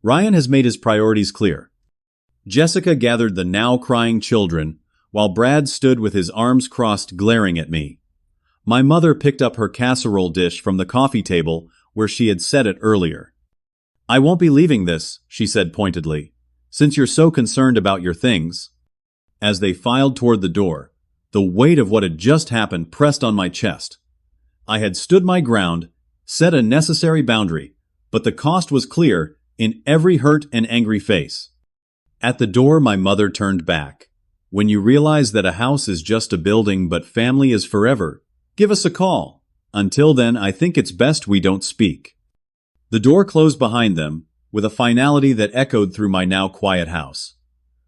Ryan has made his priorities clear. Jessica gathered the now crying children, while Brad stood with his arms crossed glaring at me. My mother picked up her casserole dish from the coffee table where she had set it earlier. I won't be leaving this, she said pointedly, since you're so concerned about your things. As they filed toward the door, the weight of what had just happened pressed on my chest. I had stood my ground, set a necessary boundary, but the cost was clear in every hurt and angry face. At the door, my mother turned back. When you realize that a house is just a building but family is forever, give us a call. Until then, I think it's best we don't speak. The door closed behind them, with a finality that echoed through my now quiet house.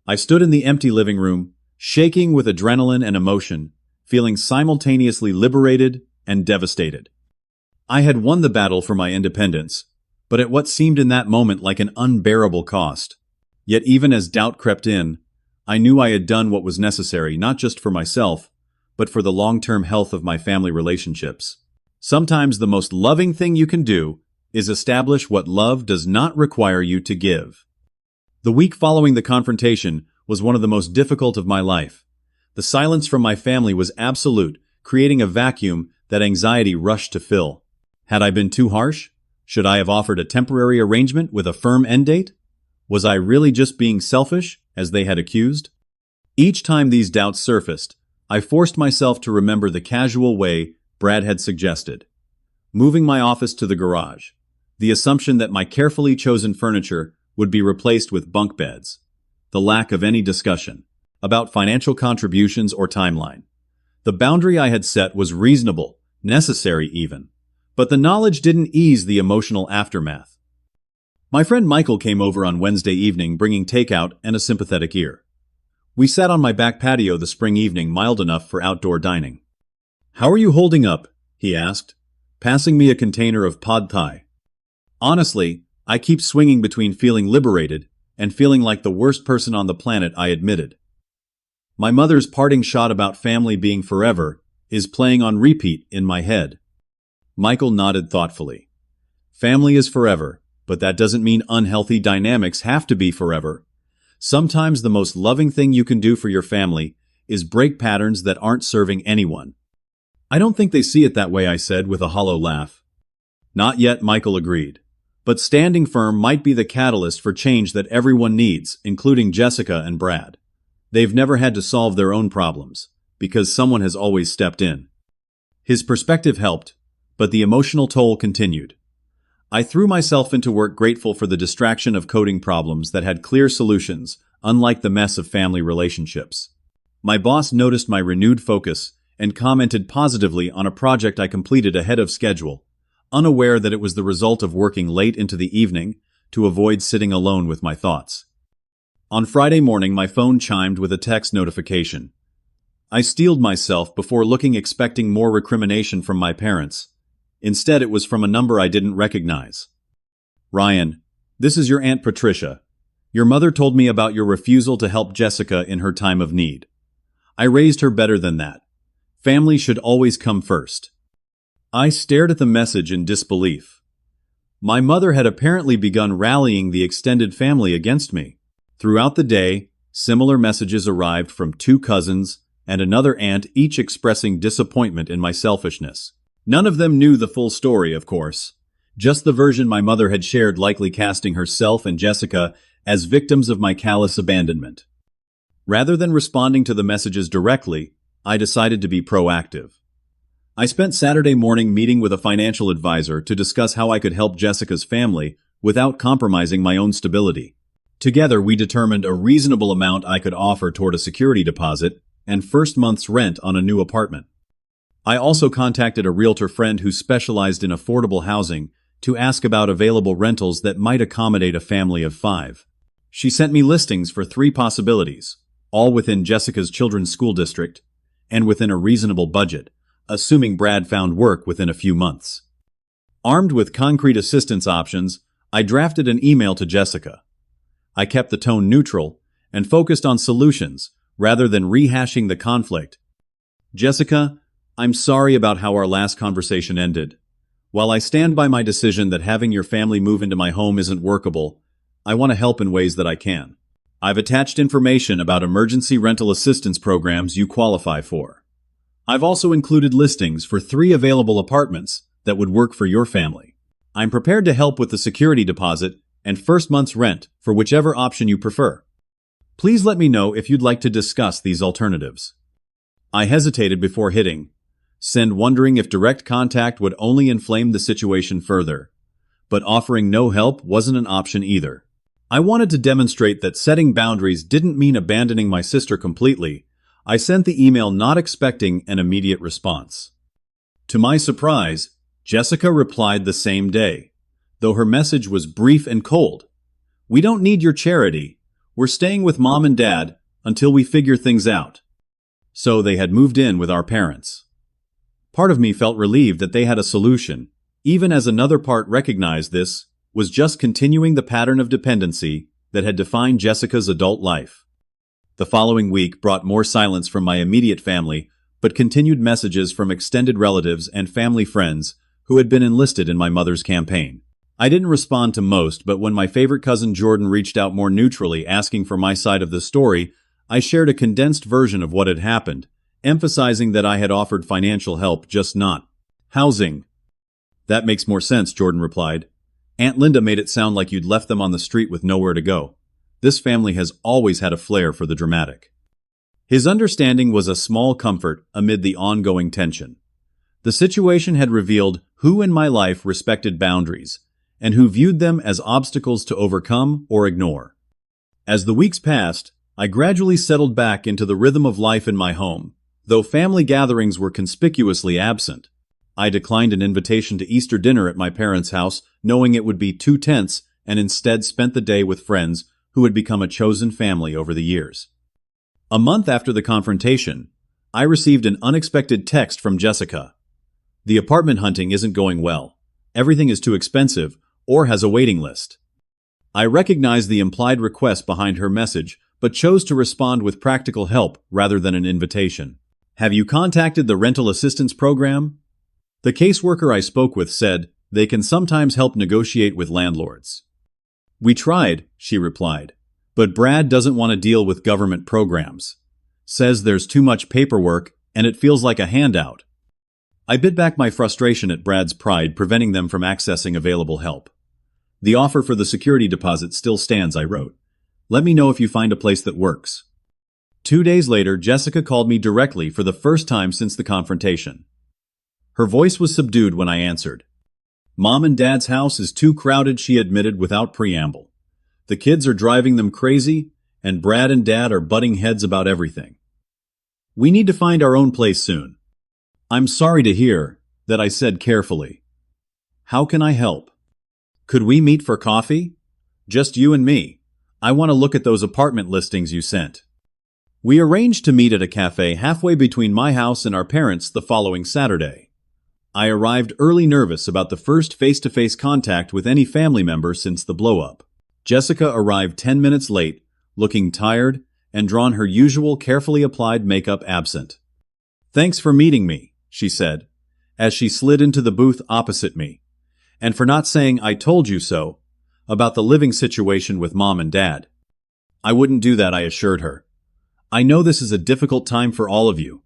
I stood in the empty living room, shaking with adrenaline and emotion, feeling simultaneously liberated and devastated. I had won the battle for my independence, but at what seemed in that moment like an unbearable cost. Yet even as doubt crept in, I knew I had done what was necessary not just for myself, but for the long-term health of my family relationships. Sometimes the most loving thing you can do is establish what love does not require you to give. The week following the confrontation was one of the most difficult of my life. The silence from my family was absolute, creating a vacuum that anxiety rushed to fill. Had I been too harsh? Should I have offered a temporary arrangement with a firm end date? Was I really just being selfish, as they had accused? Each time these doubts surfaced, I forced myself to remember the casual way Brad had suggested. Moving my office to the garage. The assumption that my carefully chosen furniture would be replaced with bunk beds. The lack of any discussion about financial contributions or timeline. The boundary I had set was reasonable, necessary even. But the knowledge didn't ease the emotional aftermath. My friend Michael came over on Wednesday evening bringing takeout and a sympathetic ear. We sat on my back patio the spring evening, mild enough for outdoor dining. "How are you holding up?" he asked, passing me a container of pad thai. Honestly, I keep swinging between feeling liberated and feeling like the worst person on the planet, I admitted. My mother's parting shot about family being forever is playing on repeat in my head. Michael nodded thoughtfully. Family is forever, but that doesn't mean unhealthy dynamics have to be forever. Sometimes the most loving thing you can do for your family is break patterns that aren't serving anyone. "I don't think they see it that way," I said with a hollow laugh. "Not yet," Michael agreed. "But standing firm might be the catalyst for change that everyone needs, including Jessica and Brad. They've never had to solve their own problems, because someone has always stepped in." His perspective helped, but the emotional toll continued. I threw myself into work, grateful for the distraction of coding problems that had clear solutions, unlike the mess of family relationships. My boss noticed my renewed focus and commented positively on a project I completed ahead of schedule, unaware that it was the result of working late into the evening to avoid sitting alone with my thoughts. On Friday morning, my phone chimed with a text notification. I steeled myself before looking, expecting more recrimination from my parents. Instead, it was from a number I didn't recognize. "Ryan, this is your Aunt Patricia. Your mother told me about your refusal to help Jessica in her time of need. I raised her better than that. Family should always come first." I stared at the message in disbelief. My mother had apparently begun rallying the extended family against me. Throughout the day, similar messages arrived from 2 cousins and another aunt, each expressing disappointment in my selfishness. None of them knew the full story, of course. Just the version my mother had shared, likely casting herself and Jessica as victims of my callous abandonment. Rather than responding to the messages directly, I decided to be proactive. I spent Saturday morning meeting with a financial advisor to discuss how I could help Jessica's family without compromising my own stability. Together, we determined a reasonable amount I could offer toward a security deposit and first month's rent on a new apartment. I also contacted a realtor friend who specialized in affordable housing to ask about available rentals that might accommodate a family of 5. She sent me listings for 3 possibilities, all within Jessica's children's school district and within a reasonable budget, assuming Brad found work within a few months. Armed with concrete assistance options, I drafted an email to Jessica. I kept the tone neutral and focused on solutions rather than rehashing the conflict. "Jessica, I'm sorry about how our last conversation ended. While I stand by my decision that having your family move into my home isn't workable, I want to help in ways that I can. I've attached information about emergency rental assistance programs you qualify for. I've also included listings for 3 available apartments that would work for your family. I'm prepared to help with the security deposit and first month's rent for whichever option you prefer. Please let me know if you'd like to discuss these alternatives." I hesitated before hitting send, wondering if direct contact would only inflame the situation further. But offering no help wasn't an option either. I wanted to demonstrate that setting boundaries didn't mean abandoning my sister completely. I sent the email not expecting an immediate response. To my surprise, Jessica replied the same day, though her message was brief and cold. "We don't need your charity. We're staying with Mom and Dad until we figure things out." So they had moved in with our parents. Part of me felt relieved that they had a solution, even as another part recognized this was just continuing the pattern of dependency that had defined Jessica's adult life. The following week brought more silence from my immediate family, but continued messages from extended relatives and family friends who had been enlisted in my mother's campaign. I didn't respond to most, but when my favorite cousin Jordan reached out more neutrally asking for my side of the story, I shared a condensed version of what had happened, emphasizing that I had offered financial help, just not housing. That makes more sense, Jordan replied. Aunt Linda made it sound like you'd left them on the street with nowhere to go. This family has always had a flair for the dramatic. His understanding was a small comfort amid the ongoing tension. The situation had revealed who in my life respected boundaries, and who viewed them as obstacles to overcome or ignore. As the weeks passed, I gradually settled back into the rhythm of life in my home, though family gatherings were conspicuously absent. I declined an invitation to Easter dinner at my parents' house, knowing it would be too tense, and instead spent the day with friends who had become a chosen family over the years. A month after the confrontation, I received an unexpected text from Jessica. The apartment hunting isn't going well. Everything is too expensive or has a waiting list. I recognized the implied request behind her message, but chose to respond with practical help rather than an invitation. Have you contacted the rental assistance program? The caseworker I spoke with said they can sometimes help negotiate with landlords. We tried, she replied, but Brad doesn't want to deal with government programs. Says there's too much paperwork and it feels like a handout. I bit back my frustration at Brad's pride preventing them from accessing available help. The offer for the security deposit still stands, I wrote. Let me know if you find a place that works. 2 days later, Jessica called me directly for the first time since the confrontation. Her voice was subdued when I answered. Mom and Dad's house is too crowded, she admitted without preamble. The kids are driving them crazy, and Brad and Dad are butting heads about everything. We need to find our own place soon. I'm sorry to hear that, I said carefully. How can I help? Could we meet for coffee? Just you and me. I want to look at those apartment listings you sent. We arranged to meet at a cafe halfway between my house and our parents' the following Saturday. I arrived early, nervous about the first face-to-face contact with any family member since the blow-up. Jessica arrived 10 minutes late, looking tired and drawn, her usual carefully applied makeup absent. Thanks for meeting me, she said, as she slid into the booth opposite me, and for not saying I told you so about the living situation with Mom and Dad. I wouldn't do that, I assured her. I know this is a difficult time for all of you.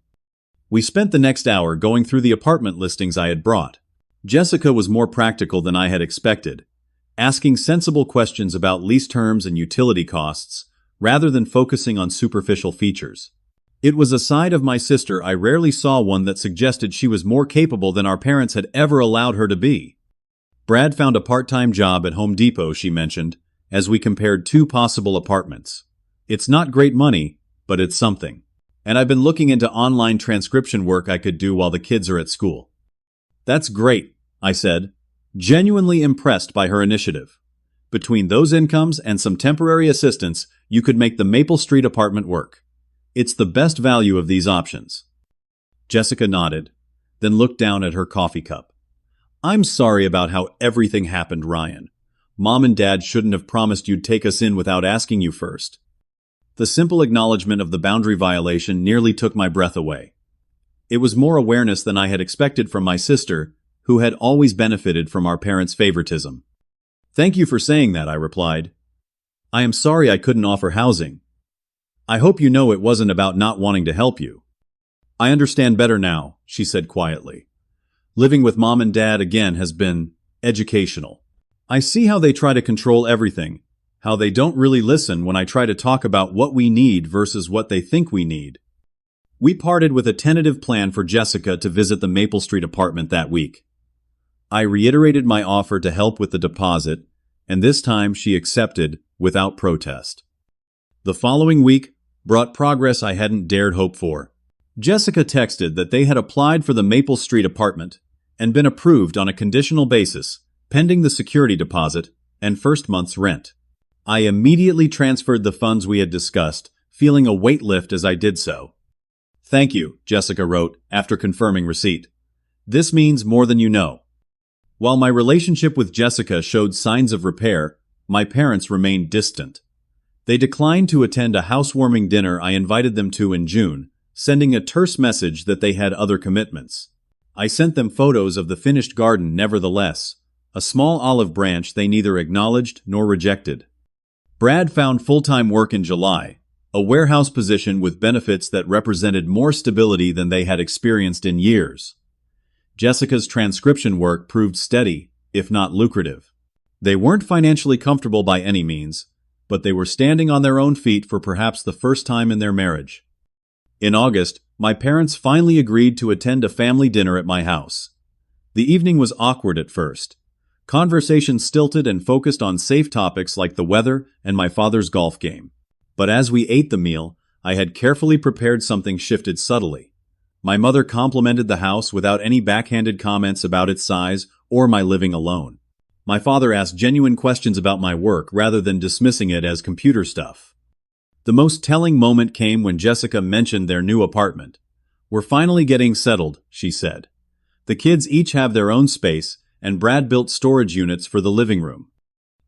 We spent the next hour going through the apartment listings I had brought. Jessica was more practical than I had expected, asking sensible questions about lease terms and utility costs, rather than focusing on superficial features. It was a side of my sister I rarely saw, one that suggested she was more capable than our parents had ever allowed her to be. Brad found a part-time job at Home Depot, she mentioned, as we compared 2 possible apartments. It's not great money, but it's something. And I've been looking into online transcription work I could do while the kids are at school. That's great, I said, genuinely impressed by her initiative. Between those incomes and some temporary assistance, you could make the Maple Street apartment work. It's the best value of these options. Jessica nodded, then looked down at her coffee cup. I'm sorry about how everything happened, Ryan. Mom and Dad shouldn't have promised you'd take us in without asking you first. The simple acknowledgement of the boundary violation nearly took my breath away. It was more awareness than I had expected from my sister, who had always benefited from our parents' favoritism. Thank you for saying that, I replied. I am sorry I couldn't offer housing. I hope you know it wasn't about not wanting to help you. I understand better now, she said quietly. Living with Mom and Dad again has been educational. I see how they try to control everything, how they don't really listen when I try to talk about what we need versus what they think we need. We parted with a tentative plan for Jessica to visit the Maple Street apartment that week. I reiterated my offer to help with the deposit, and this time she accepted without protest. The following week brought progress I hadn't dared hope for. Jessica texted that they had applied for the Maple Street apartment and been approved on a conditional basis, pending the security deposit and first month's rent. I immediately transferred the funds we had discussed, feeling a weight lift as I did so. Thank you, Jessica wrote, after confirming receipt. This means more than you know. While my relationship with Jessica showed signs of repair, my parents remained distant. They declined to attend a housewarming dinner I invited them to in June, sending a terse message that they had other commitments. I sent them photos of the finished garden nevertheless, a small olive branch they neither acknowledged nor rejected. Brad found full-time work in July, a warehouse position with benefits that represented more stability than they had experienced in years. Jessica's transcription work proved steady, if not lucrative. They weren't financially comfortable by any means, but they were standing on their own feet for perhaps the first time in their marriage. In August, my parents finally agreed to attend a family dinner at my house. The evening was awkward at first. Conversation stilted and focused on safe topics like the weather and my father's golf game. But as we ate the meal, I had carefully prepared something shifted subtly. My mother complimented the house without any backhanded comments about its size or my living alone. My father asked genuine questions about my work rather than dismissing it as computer stuff. The most telling moment came when Jessica mentioned their new apartment. "We're finally getting settled," she said. "The kids each have their own space, and Brad built storage units for the living room."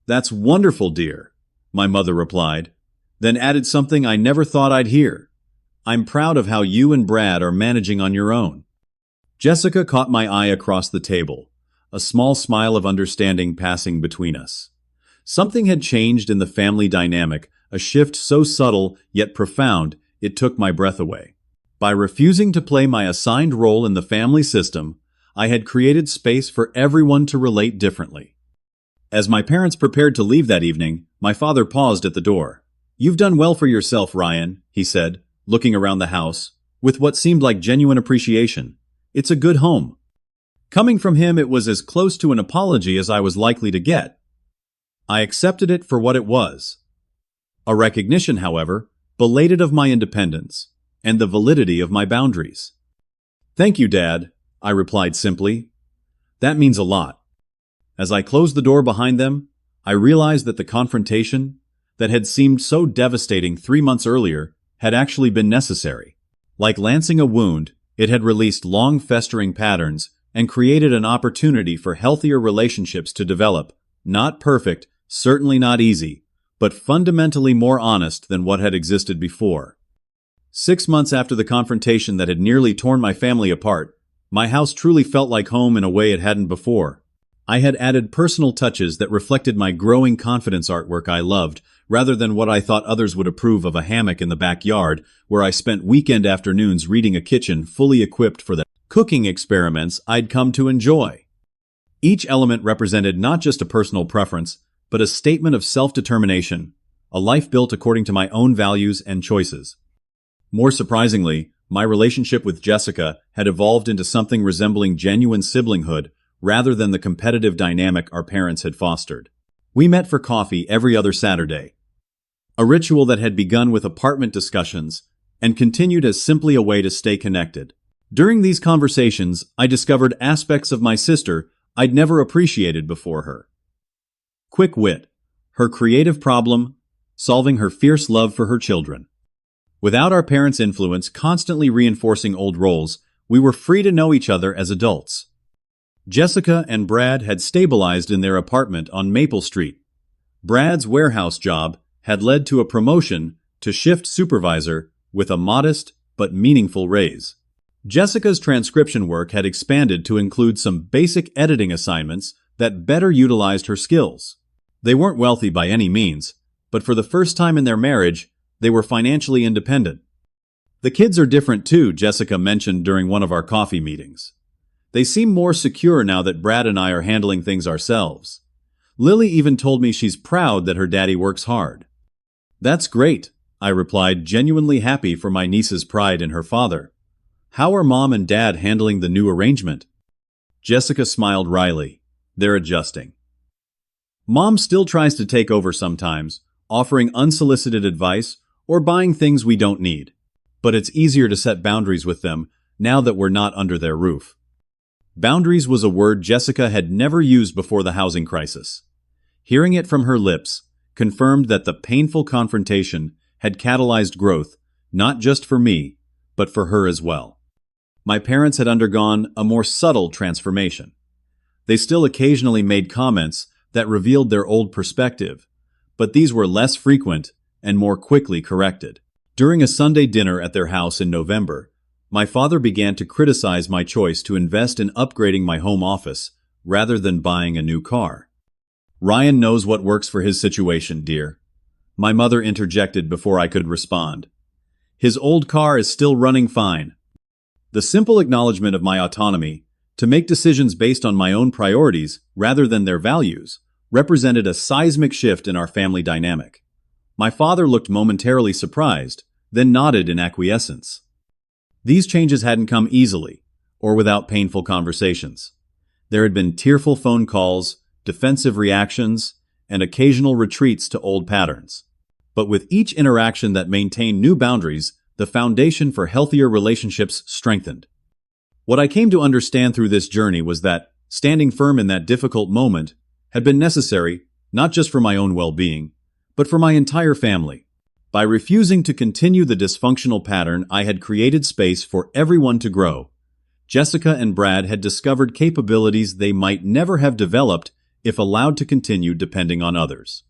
"That's wonderful, dear," my mother replied, then added something I never thought I'd hear. "I'm proud of how you and Brad are managing on your own." Jessica caught my eye across the table, a small smile of understanding passing between us. Something had changed in the family dynamic, a shift so subtle yet profound it took my breath away. By refusing to play my assigned role in the family system, I had created space for everyone to relate differently. As my parents prepared to leave that evening, my father paused at the door. "You've done well for yourself, Ryan," he said, looking around the house, with what seemed like genuine appreciation. "It's a good home." Coming from him, it was as close to an apology as I was likely to get. I accepted it for what it was. A recognition, however, belated of my independence, and the validity of my boundaries. "Thank you, Dad," I replied simply. "That means a lot." As I closed the door behind them, I realized that the confrontation, that had seemed so devastating 3 months earlier, had actually been necessary. Like lancing a wound, it had released long festering patterns and created an opportunity for healthier relationships to develop, not perfect, certainly not easy, but fundamentally more honest than what had existed before. 6 months after the confrontation that had nearly torn my family apart, my house truly felt like home in a way it hadn't before. I had added personal touches that reflected my growing confidence artwork I loved, rather than what I thought others would approve of, a hammock in the backyard, where I spent weekend afternoons reading a kitchen fully equipped for the cooking experiments I'd come to enjoy. Each element represented not just a personal preference, but a statement of self-determination, a life built according to my own values and choices. More surprisingly, my relationship with Jessica had evolved into something resembling genuine siblinghood rather than the competitive dynamic our parents had fostered. We met for coffee every other Saturday, a ritual that had begun with apartment discussions and continued as simply a way to stay connected. During these conversations, I discovered aspects of my sister I'd never appreciated before her. Quick wit, her creative problem, solving, her fierce love for her children. Without our parents' influence constantly reinforcing old roles, we were free to know each other as adults. Jessica and Brad had stabilized in their apartment on Maple Street. Brad's warehouse job had led to a promotion to shift supervisor with a modest but meaningful raise. Jessica's transcription work had expanded to include some basic editing assignments that better utilized her skills. They weren't wealthy by any means, but for the first time in their marriage, they were financially independent. "The kids are different too," Jessica mentioned during one of our coffee meetings. "They seem more secure now that Brad and I are handling things ourselves. Lily even told me she's proud that her daddy works hard." "That's great," I replied, genuinely happy for my niece's pride in her father. "How are Mom and Dad handling the new arrangement?" Jessica smiled wryly. "They're adjusting. Mom still tries to take over sometimes, offering unsolicited advice or buying things we don't need. But it's easier to set boundaries with them now that we're not under their roof." Boundaries was a word Jessica had never used before the housing crisis. Hearing it from her lips confirmed that the painful confrontation had catalyzed growth, not just for me, but for her as well. My parents had undergone a more subtle transformation. They still occasionally made comments that revealed their old perspective, but these were less frequent and more quickly corrected. During a Sunday dinner at their house in November, my father began to criticize my choice to invest in upgrading my home office rather than buying a new car. "Ryan knows what works for his situation, dear," my mother interjected before I could respond. "His old car is still running fine." The simple acknowledgement of my autonomy to make decisions based on my own priorities rather than their values represented a seismic shift in our family dynamic. My father looked momentarily surprised, then nodded in acquiescence. These changes hadn't come easily, or without painful conversations. There had been tearful phone calls, defensive reactions, and occasional retreats to old patterns. But with each interaction that maintained new boundaries, the foundation for healthier relationships strengthened. What I came to understand through this journey was that standing firm in that difficult moment had been necessary, not just for my own well-being, but for my entire family. By refusing to continue the dysfunctional pattern, I had created space for everyone to grow. Jessica and Brad had discovered capabilities they might never have developed if allowed to continue depending on others.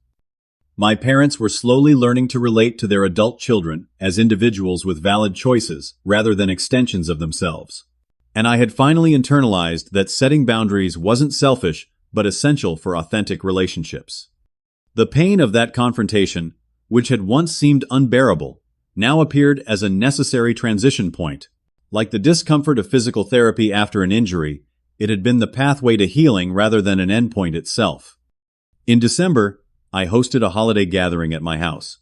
My parents were slowly learning to relate to their adult children as individuals with valid choices rather than extensions of themselves. And I had finally internalized that setting boundaries wasn't selfish, but essential for authentic relationships. The pain of that confrontation, which had once seemed unbearable, now appeared as a necessary transition point. Like the discomfort of physical therapy after an injury, it had been the pathway to healing rather than an endpoint itself. In December, I hosted a holiday gathering at my house.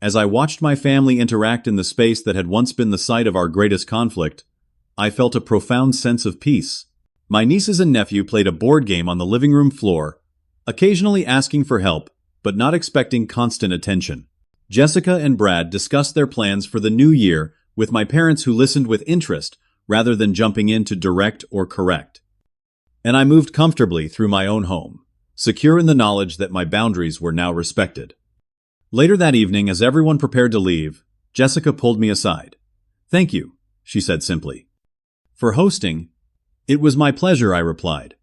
As I watched my family interact in the space that had once been the site of our greatest conflict, I felt a profound sense of peace. My nieces and nephew played a board game on the living room floor, occasionally asking for help, but not expecting constant attention. Jessica and Brad discussed their plans for the new year with my parents, who listened with interest rather than jumping in to direct or correct. And I moved comfortably through my own home, secure in the knowledge that my boundaries were now respected. Later that evening, as everyone prepared to leave, Jessica pulled me aside. "Thank you," she said simply. "For hosting?" "It was my pleasure," I replied.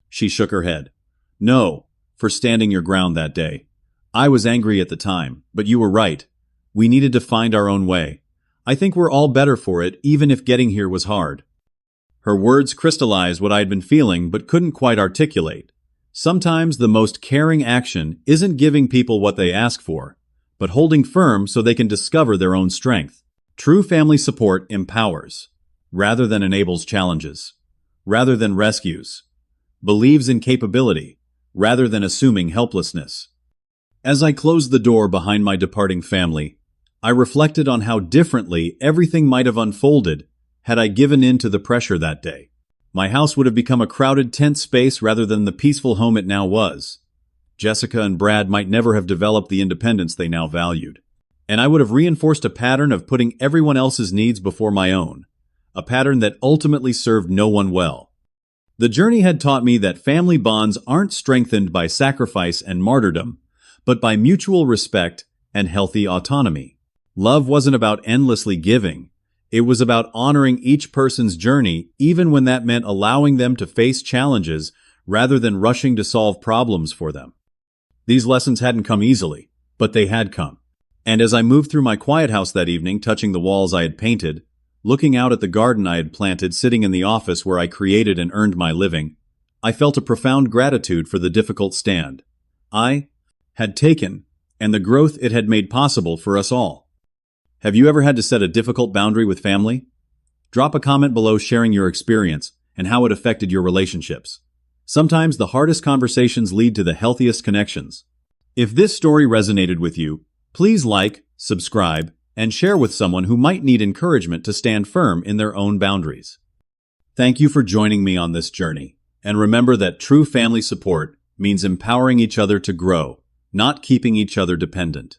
She shook her head. "No, for standing your ground that day. I was angry at the time, but you were right. We needed to find our own way. I think we're all better for it, even if getting here was hard." Her words crystallized what I had been feeling but couldn't quite articulate. Sometimes the most caring action isn't giving people what they ask for, but holding firm so they can discover their own strength. True family support empowers, rather than enables challenges, rather than rescues, believes in capability, rather than assuming helplessness. As I closed the door behind my departing family, I reflected on how differently everything might have unfolded had I given in to the pressure that day. My house would have become a crowded, tense space rather than the peaceful home it now was. Jessica and Brad might never have developed the independence they now valued. And I would have reinforced a pattern of putting everyone else's needs before my own, a pattern that ultimately served no one well. The journey had taught me that family bonds aren't strengthened by sacrifice and martyrdom, but by mutual respect and healthy autonomy. Love wasn't about endlessly giving. It was about honoring each person's journey, even when that meant allowing them to face challenges rather than rushing to solve problems for them. These lessons hadn't come easily, but they had come. And as I moved through my quiet house that evening, touching the walls I had painted, looking out at the garden I had planted, sitting in the office where I created and earned my living, I felt a profound gratitude for the difficult stand I had taken and the growth it had made possible for us all. Have you ever had to set a difficult boundary with family? Drop a comment below sharing your experience and how it affected your relationships. Sometimes the hardest conversations lead to the healthiest connections. If this story resonated with you, please like, subscribe, and share with someone who might need encouragement to stand firm in their own boundaries. Thank you for joining me on this journey, and remember that true family support means empowering each other to grow, not keeping each other dependent.